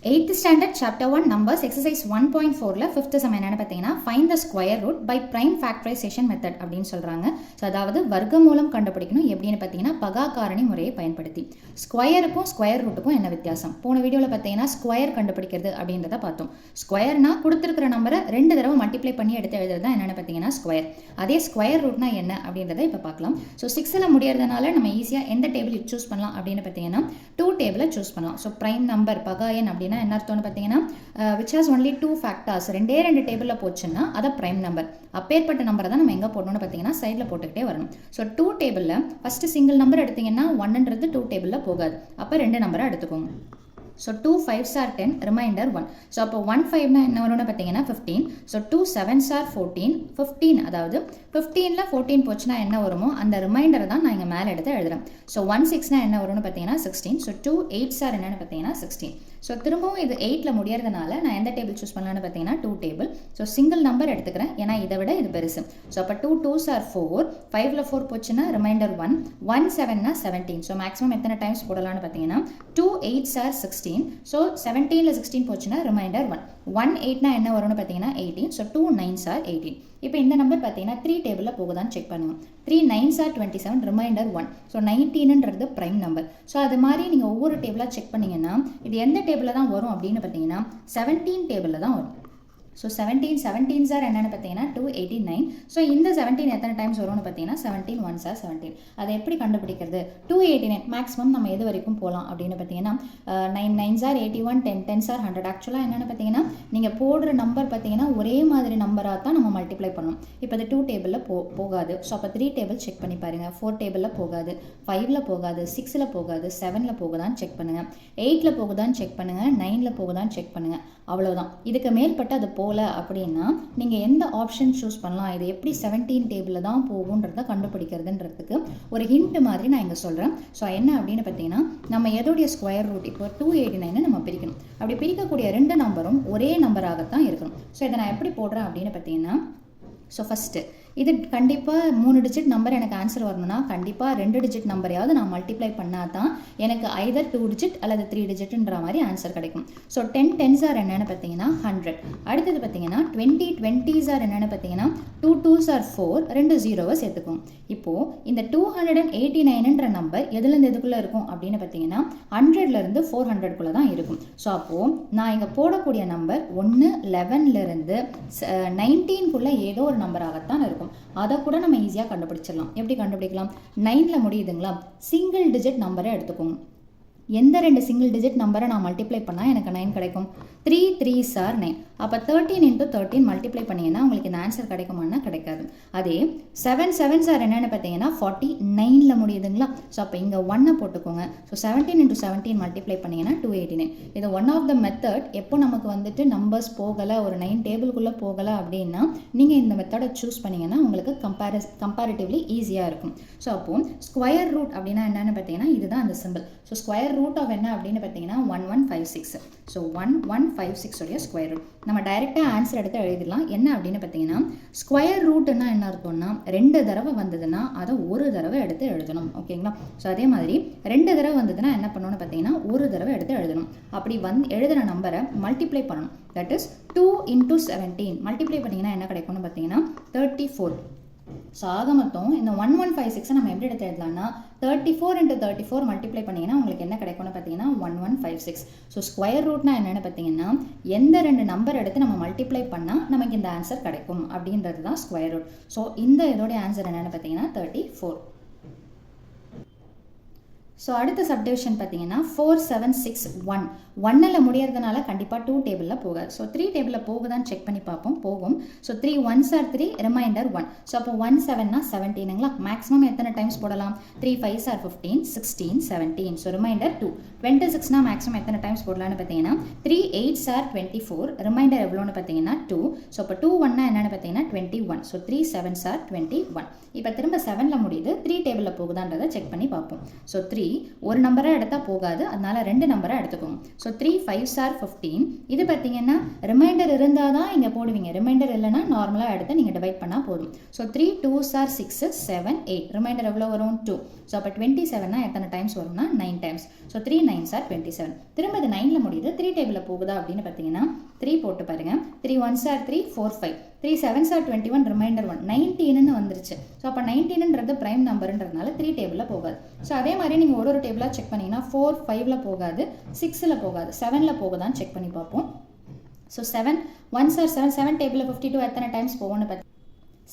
8th standard chapter 1 numbers exercise 1.4ல 5th sum என்னன்னு பார்த்தீங்கன்னா find the square root by prime factorization method அப்படின்னு சொல்றாங்க. So அதாவது வர்க்கமூலம் கண்டுபிடிக்கணும் எப்படின்னு பார்த்தீங்கன்னா பகா காரணி முறையை பயன்படுத்தி. ஸ்கொயருக்கும் ஸ்கொயர் ரூட்டுக்கும் என்ன வித்தியாசம்? போன வீடியோவில் பார்த்தீங்கன்னா ஸ்கொயர் கண்டுபிடிக்கிறது அப்படின்றத பார்த்தோம். ஸ்கொயர்னா கொடுத்துருக்கிற நம்பரை 2 தடவை மல்டிப்ளை பண்ணி எடுத்து எழுதுறது தான் என்னென்னு பார்த்தீங்கன்னா ஸ்கொயர். அதே ஸ்கொயர் ரூட்னா என்ன அப்படின்றத இப்போ பார்க்கலாம். ஸோ 6ல் முடியறதுனால நம்ம ஈஸியாக எந்த டேபிள் சூஸ் பண்ணலாம் அப்படின்னு பார்த்தீங்கன்னா 2 டேபிளை சூஸ் பண்ணலாம். ஸோ ப்ரைம் நம்பர் பகா எண் அப்படின்னு என்ன அர்த்தம்னு பார்த்தீங்கன்னா which has only 2 factors ரெண்டு டேபிளில் போச்சுன்னா அதை ப்ரைம் நம்பர். அப்பேற்பட்ட நம்பரை தான் நம்ம எங்கே போடணும்னு பார்த்தீங்கன்னா சைடில் போட்டுக்கிட்டே வரணும். ஸோ 2 டேபிளில் ஃபஸ்ட்டு சிங்கிள் நம்பர் எடுத்தீங்கன்னா 1ன்றது 2 டேபிளில் போகாது. அப்போ 2 நம்பரை எடுத்துக்கோங்க. So 2 5s are 10 reminder 1. So அப்போ 1 5னா என்ன வரும்னு பார்த்தீங்கன்னா 15. ஸோ 2 7s are 14 15, அதாவது 15ல் 14 போச்சுன்னா என்ன வருமோ அந்த ரிமைண்டரை தான் நான் இங்கே மேலே எடுத்து எழுதுறேன். ஸோ 1 6னா என்ன வரும்னு பார்த்தீங்கன்னா 16. ஸோ 2 8s are என்னன்னு பார்த்தீங்கன்னா 16. ஸோ திரும்பவும் இது 8ல் முடியறதுனால நான் எந்த டேபிள் சூஸ் பண்ணலான்னு பார்த்தீங்கன்னா 2 டேபிள். ஸோ சிங்கிள் நம்பர் எடுத்துக்கிறேன் ஏன்னா இதை விட இது பெருசு. ஸோ அப்போ 2 2s are 4 5ல் 4 போச்சுன்னா ரிமைண்டர் 1 1 7னா 17. ஸோ மேக்ஸிமம் எத்தனை டைம்ஸ் போடலான்னு பார்த்தீங்கன்னா 2 8s are 16. ஸோ 17ல் 16 போச்சுன்னா ரிமைண்டர் 1 1 8னா என்ன வரும்னு பார்த்தீங்கன்னா 18. So 2 9s are 18. இப்போ இந்த நம்பர் பார்த்தீங்கன்னா 3 டேபிளில் போகுதான்னு செக் பண்ணுவோம். 3 9s are 27 ரிமைண்டர் 1. ஸோ 19ன்றது ப்ரைம் நம்பர். ஸோ அது மாதிரி நீங்கள் ஒவ்வொரு டேபிளாக செக் பண்ணிங்கன்னா இது எந்த டேபிளில் தான் வரும் அப்படின்னு பார்த்தீங்கன்னா 17 டேபிளில் தான் வரும். ஸோ 17s are என்னென்னு பார்த்தீங்கன்னா 289. ஸோ இந்த 17 எத்தனை டைம்ஸ் வரும்னு பார்த்தீங்கன்னா 17 1s are 17. அதை எப்படி கண்டுபிடிக்கிறது? 289 மேக்ஸிமம் நம்ம எது வரைக்கும் போகலாம் அப்படின்னு பார்த்தீங்கன்னா 9 9s are 81 10 10s are 100. ஆக்சுவலாக என்னென்னு பார்த்தீங்கன்னா நீங்கள் போடுற நம்பர் பார்த்தீங்கன்னா ஒரே மாதிரி நம்பராக தான் நம்ம மல்டிப்ளை பண்ணணும். இப்போ அது 2 டேபிளில் போகாது. ஸோ அப்போ 3 டேபிள் செக் பண்ணி பாருங்கள். 4 டேபிளில் போகாது, 5ல் போகாது, 6ல் போகாது, 7ல் போகுதான்னு செக் பண்ணுங்கள், 8ல் போகுதான்னு செக் பண்ணுங்கள், 9ல் போகுதான்னு செக் பண்ணுங்கள். அவ்வளோதான். இதுக்கு மேற்பட்டு அது போகல அப்படின்னா நீங்கள் எந்த ஆப்ஷன் சூஸ் பண்ணலாம், இது எப்படி 17 டேபிளில் தான் போகுன்றத கண்டுபிடிக்கிறதுன்றதுக்கு ஒரு ஹிண்ட் மாதிரி நான் இங்கே சொல்கிறேன். ஸோ என்ன அப்படின்னு பார்த்தீங்கன்னா நம்ம எதோடைய ஸ்கொயர் ரூட் இப்போ 289 நம்ம பிரிக்கணும். அப்படி பிரிக்கக்கூடிய 2 நம்பரும் ஒரே நம்பராகத்தான் இருக்கணும். ஸோ இதை நான் எப்படி போடுறேன் அப்படின்னு பார்த்தீங்கன்னா ஸோ ஃபஸ்ட்டு இது கண்டிப்பாக 3 டிஜிட் நம்பர் எனக்கு ஆன்சர் வரணும்னா கண்டிப்பாக 2 டிஜிட் நம்பரையாவது நான் மல்டிப்ளை பண்ணால் தான் எனக்கு ஐதர் 2 டிஜிட் அல்லது 3 டிஜிட்ன்ற மாதிரி ஆன்சர் கிடைக்கும். ஸோ 10 10s are என்னென்னு பார்த்தீங்கன்னா 100. அடுத்தது பார்த்தீங்கன்னா 20 20s are என்னென்னு பார்த்தீங்கன்னா 2 2s are 4 2 0வை சேர்த்துக்கும். இப்போது இந்த 289ன்ற நம்பர் எதுலேருந்து எதுக்குள்ளே இருக்கும் அப்படின்னு பார்த்தீங்கன்னா 100லேருந்து 400க்குள்ளே தான் இருக்கும். ஸோ அப்போது நான் இங்கே போடக்கூடிய நம்பர் 1 11லேருந்து 19க்குள்ளே ஏதோ ஒரு நம்பராகத்தான் இருக்கும். அதை கூட நம்ம ஈஸியாக கண்டுபிடிச்சிடலாம். எப்படி கண்டுபிடிக்கலாம்? 9ல் முடியுதுங்களா, சிங்கிள் டிஜிட் நம்பரை எடுத்துக்கோங்க. எந்த 2 சிங்கிள் டிஜிட் நம்பரை நான் மல்டிப்ளை பண்ணால் எனக்கு 9 கிடைக்கும்? 3 3s are 9. அப்போ 13 into 13 மல்டிப்ளை பண்ணிங்கன்னா உங்களுக்கு இந்த ஆன்சர் கிடைக்குமானா கிடைக்காது. அதே 7 7s are என்னென்னு பார்த்தீங்கன்னா 49ல் முடியுதுங்களா. ஸோ அப்போ இங்கே 1 போட்டுக்கோங்க. ஸோ 17 into 17 மல்டிப்ளை பண்ணிங்கன்னா 289. இது ஒன் ஆஃப் த மெத்தட். எப்போ நமக்கு வந்துட்டு நம்பர்ஸ் போகலை, ஒரு 9 டேபிள்குள்ளே போகலை அப்படின்னா நீங்கள் இந்த மெத்தடை சூஸ் பண்ணிங்கன்னா உங்களுக்கு கம்பேரிட்டிவ்லி ஈஸியாக இருக்கும். ஸோ அப்போது ஸ்கொயர் ரூட் அப்படின்னா என்னென்னு பார்த்தீங்கன்னா இதுதான் அந்த simple. So square root of என்ன அப்படின்னு பார்த்தீங்கன்னா 1156. ஸோ 1156 உடைய ஸ்கொயர் ரூட் நம்ம டைரெக்டாக ஆன்சர் எடுத்து எழுதிடலாம். என்ன அப்படின்னு பார்த்தீங்கன்னா ஸ்கொயர் ரூட்னா என்ன அர்த்தம்னா 2 தடவை வந்ததுன்னா அதை ஒரு தடவை எடுத்து எழுதணும். ஓகேங்களா. ஸோ அதே மாதிரி 2 தடவை வந்ததுன்னா என்ன பண்ணணும்னு பார்த்தீங்கன்னா ஒரு தடவை எடுத்து எழுதணும். அப்படி எழுதுகிற நம்பரை மல்டிப்ளை பண்ணணும். தட் இஸ் 2 into 17 மல்டிப்ளை பண்ணிங்கன்னா என்ன கிடைக்கும்னு பார்த்தீங்கன்னா 34. ஸோ ஆக மொத்தம் இந்த 1156 நம்ம எப்படி எடுத்து எழுதலாம்னா 34 into 34 மல்டிப்ளை பண்ணிங்கன்னா உங்களுக்கு என்ன கிடைக்கும்னு பார்த்தீங்கன்னா 1156. ஸோ ஸ்கொயர் ரூட்னா என்னென்னு பார்த்தீங்கன்னா எந்த 2 நம்பர் எடுத்து நம்ம மல்டிப்ளை பண்ணால் நமக்கு இந்த ஆன்சர் கிடைக்கும் அப்படின்றது தான் ஸ்கொயர் ரூட். ஸோ இந்த இதோடைய ஆன்சர் என்னென்னு பார்த்தீங்கன்னா 34. ஸோ அடுத்த சப்டிவிஷன் பார்த்தீங்கன்னா 4 7 6 1. 1ல் முடியறதுனால கண்டிப்பாக 2 டேபிளில் போகாது. ஸோ 3 டேபிளில் போகுதான்னு செக் பண்ணி பார்ப்போம். போகும். So 3 1s are 3 reminder 1. So அப்போ 1 7னா 17ங்களா. மேக்ஸிமம் எத்தனை டைம்ஸ் போடலாம்? 3 5s are 15 16 17. So remainder 2. 26னா maximum எத்தனை டைம்ஸ் போடலான்னு பார்த்தீங்கன்னா 3 8s are 24 ரிமைண்டர் எவ்வளோன்னு பார்த்தீங்கன்னா 2. ஸோ அப்போ 2 1னா என்னென்னு பார்த்தீங்கன்னா 21. So 3 7s are 21. இப்போ திரும்ப 7ல் முடியுது, 3 டேபிளில் போகுதான்றதை செக் பண்ணி பார்ப்போம். ஸோ 3 ஒரு நம்பராக எடுத்தால் போகாது, அதனால 2 நம்பராக எடுத்துக்கோங்க. So 3 5s are 15. இது பார்த்தீங்கன்னா ரிமைண்டர் இருந்தால் தான் இங்கே போடுவீங்க, ரிமைண்டர் இல்லைன்னா நார்மலாக எடுத்து நீங்கள் டிவைட் பண்ணால் போதும். ஸோ 3 2s are 6 7 8, ரிமைண்டர் எவ்வளோ வரும் 2. ஸோ அப்போ 27 எத்தனை டைம்ஸ் வரும்னா 9 டைம்ஸ். So 3 9s are 27. திரும்ப இது 9ல் முடியுது, 3 டேபிளில் போகுதா அப்படின்னு பார்த்தீங்கன்னா 3 போட்டு பாருங்க. 3 1s are 3 4 5, 3 7s are 21, reminder 1 19ன்னு வந்துருச்சு. ஸோ அப்போ 19ன்றது ப்ரைம் நம்பர்ன்றதுனால 3 டேபிளில் போகாது. ஸோ அதே மாதிரி நீங்கள் ஒரு டேபிளாக செக் பண்ணிங்கன்னா 4 5ல் போகாது, 6ல் போகாது, 7ல் போகுதான்னு செக் பண்ணி பார்ப்போம். ஸோ 7 1s are 7, 7 டேபிளில் 52 எத்தனை டைம்ஸ் போகும்னு பார்த்து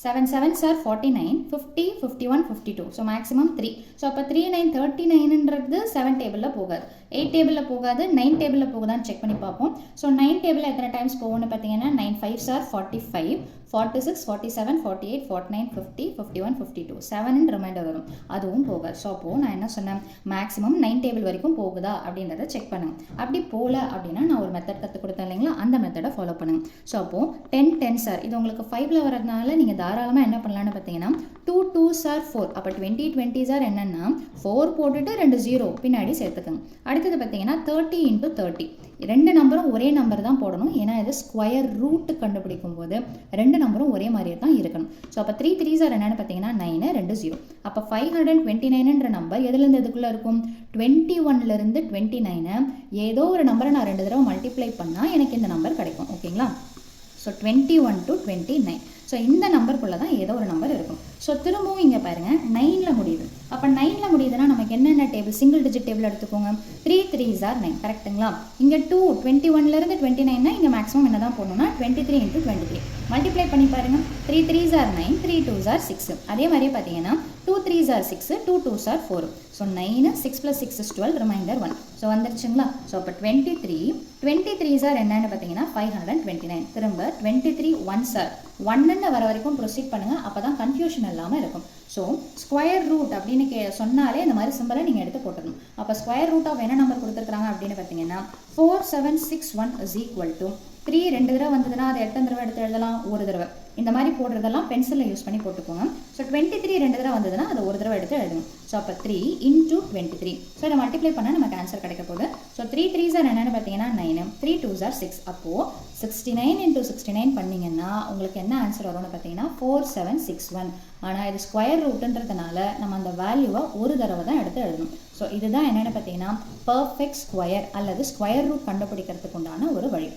7 7s are 49 50 51 52. So maximum 3. So அப்போ 3 9 39ன்றது 7 டேபிளில் போகாது, 8 டேபிளில் போகாது, 9 டேபிளில் போகுதான்னு செக் பண்ணி பார்ப்போம். ஸோ 9 டேபிளில் எத்தனை டைம்ஸ் போகும்னு பார்த்தீங்கன்னா 9 5s are 45 46 47 48 49 50 51 52, 7ன்னு ரிமைண்டர் வரும், அதுவும் போகாது. ஸோ அப்போது நான் என்ன சொன்னேன், மேக்ஸிமம் 9 டேபிள் வரைக்கும் போகுதா அப்படின்றத செக் பண்ணுங்க. அப்படி போகல அப்படின்னா நான் ஒரு மெத்தட் கற்றுக் கொடுத்தேன் இல்லைங்களா, அந்த மெத்தடை ஃபாலோ பண்ணுங்க. ஸோ அப்போது 10 10s are, இது உங்களுக்கு 5ல் வரதுனால நீங்கள் தாராளமாக என்ன பண்ணலான்னு பார்த்தீங்கன்னா 2 2s are 4. அப்போ 20 20s are என்னென்னா 4 போட்டுட்டு 2 0 பின்னாடி சேர்த்துக்கோங்க. அடுத்தது பார்த்தீங்கன்னா 30 into 30, 2 நம்பரும் ஒரே நம்பர் தான் போடணும், ஏன்னா இது ஸ்கொயர் ரூட் கண்டுபிடிக்கும் போது 2 நம்பரும் ஒரே மாதிரியே தான் இருக்கணும். ஸோ அப்போ 3 3s are என்னென்னு பார்த்தீங்கன்னா 9 2 0. அப்போ 529ன்ற நம்பர் எதுலேருந்து எதுக்குள்ளே இருக்கும், 21லேருந்து 29 ஏதோ ஒரு நம்பரை நான் 2 தடவை மல்டிப்ளை பண்ணால் எனக்கு இந்த நம்பர் கிடைக்கும். ஓகேங்களா? So 21 to 29. ஸோ இந்த நம்பருக்குள்ளே தான் ஏதோ ஒரு நம்பர் இருக்கும். ஸோ திரும்பவும் இங்கே பாருங்கள் 9ல் முடியுது. அப்போ 9ல் முடியுதுன்னா நமக்கு என்னென்ன டேபிள், சிங்கிள் டிஜிட் டேபிள் எடுத்துக்கோங்க. 3 3s are 9, கரெக்டுங்களா? இங்கே 2 21லேருந்து 29னா இங்கே மேக்ஸிமம் என்ன தான் போடணும்னா 23 into 23 மல்டிப்ளை பண்ணி பாருங்கள். 3 3s are 9, 3 2s are 6. அதே மாதிரியே பார்த்தீங்கன்னா 2 3s are 6, 2 2s are 4. ஸோ 9 6 + 6 is 12, ரிமைண்டர் 1. ஸோ வந்துருச்சுங்களா? ஸோ அப்போ 23s are என்னன்னு பார்த்தீங்கன்னா 529. திரும்ப 23 1s are 1ன்னு வர வரைக்கும் ப்ரொசீட் பண்ணுங்கள், அப்போ தான் கன்ஃபியூஷன் இல்லாமல் இருக்கும். ஸோ ஸ்கொயர் ரூட் அப்படின்னு சொன்னாலே இந்த மாதிரி சிம்பிளை நீங்கள் எடுத்து போட்டுக்கணும். அப்போ ஸ்கொயர் ரூட் ஆஃப் என்ன நம்பர் கொடுத்துருக்காங்க அப்படின்னு பார்த்தீங்கன்னா 4761 is equal to 3 2 தடவை வந்ததுன்னா அது எத்தனை தடவை எடுத்து எழுதலாம், ஒரு தடவை. இந்த மாதிரி போடுறதெல்லாம் பென்சிலில் யூஸ் பண்ணி போட்டுக்கோங்க. ஸோ 23 2 தடவை வந்ததுன்னா அது ஒரு தடவை எடுத்து எழுதுங்க. ஸோ அப்போ 3 into 23. ஸோ இதை மல்டிப்ளை பண்ணால் நமக்கு ஆன்சர் கிடைக்க போகுது. ஸோ 3 3s are என்னென்னு பார்த்தீங்கன்னா 9, 3 2s are 6. அப்போது 69 into 69 பண்ணிங்கன்னா உங்களுக்கு என்ன ஆன்சர் வரும்னு பார்த்தீங்கன்னா 4761. ஆனால் இது ஸ்கொயர் ரூட்டுன்றதுனால நம்ம அந்த வேல்யூவை ஒரு தடவை தான் எடுத்து எழுதணும். ஸோ இதுதான் என்னென்னு பார்த்தீங்கன்னா பர்ஃபெக்ட் ஸ்கொயர் அல்லது ஸ்கொயர் ரூட் கண்டுபிடிக்கிறதுக்கு உண்டான ஒரு வழி.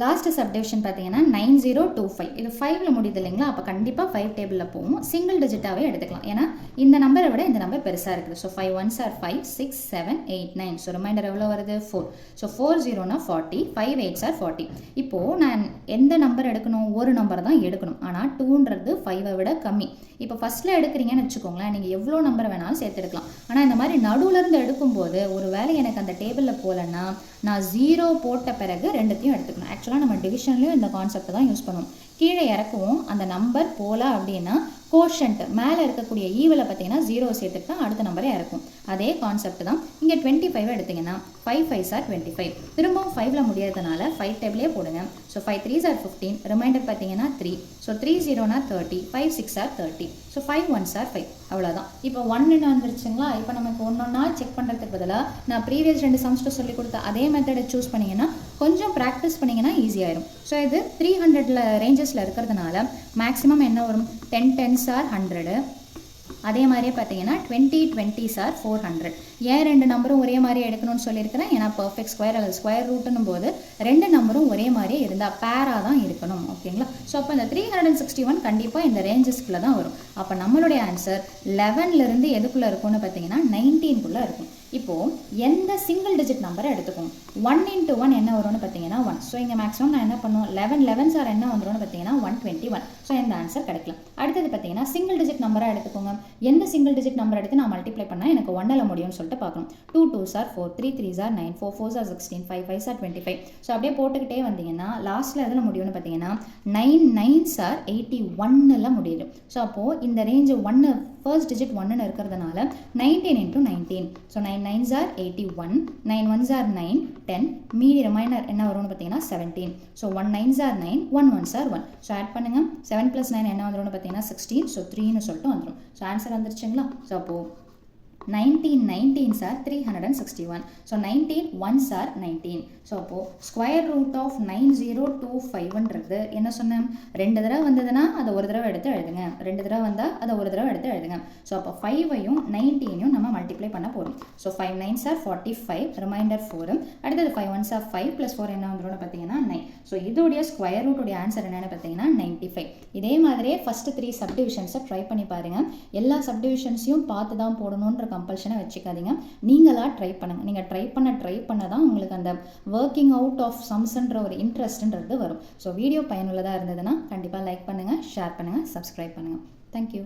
லாஸ்ட் சப்டிவிஷன் பார்த்தீங்கன்னா 9025. இது 5ல் முடியுது இல்லைங்களா, அப்போ கண்டிப்பாக 5 டேபிளில் போகும். சிங்கிள் டிஜிட்டாகவே எடுத்துக்கலாம், ஏன்னா இந்த நம்பரை விட இந்த நம்பர் பெருசாக இருக்குது. So 5 1s are 5 6 7 8 9. So remainder எவ்வளோ வருது 4. So 4 0னா 40, 5 8s are 40. இப்போது நான் எந்த நம்பர் எடுக்கணும், ஒரு நம்பர் தான் எடுக்கணும். ஆனால் 2ன்றது 5ஐ விட கம்மி. இப்போ ஃபஸ்ட்டில் எடுக்கிறீங்கன்னு வச்சுக்கோங்களேன், நீங்கள் எவ்வளோ நம்பர் வேணாலும் சேர்த்து எடுக்கலாம். ஆனால் இந்த மாதிரி நடுவுலேருந்து எடுக்கும்போது ஒரு வேளை எனக்கு அந்த டேபிளில் போகலன்னா நான் 0 போட்ட பிறகு ரெண்டுத்தையும் எடுத்துக்கணும். ஆக்சுவலாக நம்ம டிவிஷன்லேயும் இந்த கான்செப்ட் தான் யூஸ் பண்ணுவோம். கீழே இறக்குவோம், அந்த நம்பர் போகல அப்படின்னா கோஷன்ட் மேலே இருக்கக்கூடிய ஈவில் பார்த்தீங்கன்னா 0 சேர்த்துட்டு தான் அடுத்த நம்பரே இறக்கும். அதே கான்செப்ட் தான் இங்கே 25 எடுத்திங்கன்னா 5 5s are 25. திரும்பவும் 5ல் முடியாததுனால 5 டேபிளே போடுங்க. ஸோ 5 3s are 15, ரிமைண்டர் பார்த்தீங்கன்னா 3. So 3 0னா 30, 5 6 are 30. So 5 1s are 5. அவ்வளோதான். இப்போ 1ன்னு வந்துருச்சுங்களா. இப்போ நமக்கு ஒன்றொன்னா செக் பண்ணுறதுக்கு பதிலாக நான் ப்ரீவியஸ் 2 சம்ஸ்ட்டு சொல்லி கொடுத்த அதே மெத்தடை சூஸ் பண்ணிங்கன்னா கொஞ்சம் ப்ராக்டிஸ் பண்ணிங்கன்னா ஈஸியாயிரும். ஸோ இது 300 ரேஞ்சஸில் இருக்கிறதுனால மேக்ஸிமம் என்ன வரும், 10 10s are 100. அதே மாதிரியே பார்த்தீங்கன்னா 20 20s are 400. ஏன் 2 நம்பரும் ஒரே மாதிரி எடுக்கணும்னு சொல்லியிருக்கிறேன், ஏன்னா பர்ஃபெக்ட் ஸ்கொயர் அல்லது ஸ்கொயர் ரூட்டுன்னும் போது 2 நம்பரும் ஒரே மாதிரியே இருந்தால் பேராக தான் இருக்கணும். ஓகேங்களா? ஸோ அப்போ இந்த 361 கண்டிப்பாக இந்த ரேஞ்சஸ்க்குள்ளே தான் வரும். அப்போ நம்மளுடைய ஆன்சர் 11லேருந்து எதுக்குள்ளே இருக்கும்னு பார்த்தீங்கன்னா 19க்குள்ளே இருக்கும். இப்போது எந்த சிங்கிள் டிஜிட் நம்பரை எடுத்துக்கோங்க. 1 into 1 என்ன வரும்னு பார்த்தீங்கன்னா 1. ஸோ இங்கே மேக்ஸிமம் நான் என்ன பண்ணுவோம், 11 11s are என்ன வந்துடும்னு பார்த்தீங்கன்னா 121. ஸோ இந்த ஆன்சர் கிடைக்கலாம். அடுத்தது பார்த்தீங்கன்னா சிங்கிள் டிஜிட் நம்பராக எடுத்துக்கோங்க. எந்த சிங்கிள் டிஜிட் நம்பர் எடுத்து நான் மல்டிப்ளை பண்ணால் எனக்கு 1ல் முடியும்னு சொல்லிட்டு பார்க்கணும். 2 2s are 4, 3 3s are 9, 4 4s are 16, 5 5s are 25. So அப்படியே போட்டுக்கிட்டே வந்தீங்கன்னா லாஸ்ட்டில் எதில் முடியும்னு பார்த்தீங்கன்னா 9 9s are 81ல் முடியுது. ஸோ அப்போது இந்த ரேஞ்சு 1 ஃபர்ஸ்ட் டிஜிட் 1ன்னு இருக்கிறதுனால 19 into 19. So 9 9s are 81, 9 1s are 9, 10, மீதி ரிமைண்டர் என்ன வரும்னு பார்த்தீங்கன்னா 17. So 1 9s are 9, 1 1s are 1. So add பண்ணுங்க 7 + 9 என்ன வந்துரும்னு பார்த்தீங்கன்னா 16. ஸோ 3ன்னு சொல்லிட்டு வந்துடும். So answer வந்துருச்சுங்களா? ஸோ அப்போது 19 19s are 361. So 19 1s are 19. So அப்போது ஸ்கொயர் ரூட் ஆஃப் 9025ன்றது என்ன சொன்னேன்? 2 தடவை வந்ததுன்னா அதை ஒரு தடவை எடுத்து எழுதுங்க, 2 தடவை வந்தால் அதை ஒரு தடவை எடுத்து எழுதுங்க. ஸோ அப்போ 5ஐயும் 19ஐயும் நம்ம மல்டிப்ளை பண்ண போகிறோம். So 5 9s are 45, remainder 4. அடுத்தது 5 1s are 5 + 4 என்ன வந்துடும் பார்த்தீங்கன்னா 9. ஸோ இதோடைய ஸ்கொயர் ரூட்டுடைய ஆன்சர் என்னென்னு பார்த்தீங்கன்னா 95. இதே மாதிரியே ஃபஸ்ட்டு 3 சப்டிவிஷன்ஸை ட்ரை பண்ணி பாருங்கள். எல்லா சப்டிவிஷன்ஸையும் பார்த்து தான் போடணுன்ற கம்பல்ஷனை வச்சுக்காதீங்க. நீங்களாக ட்ரை பண்ணுங்கள். நீங்கள் ட்ரை பண்ண தான் உங்களுக்கு அந்த ஒர்க்கிங் அவுட் ஆஃப் சம்ஸ்ன்ற ஒரு இன்ட்ரெஸ்ட்ன்றது வரும். ஸோ வீடியோ பயனுள்ளதாக இருந்ததுன்னா கண்டிப்பாக லைக் பண்ணுங்கள், ஷேர் பண்ணுங்கள், சப்ஸ்கிரைப் பண்ணுங்கள். தேங்க்யூ.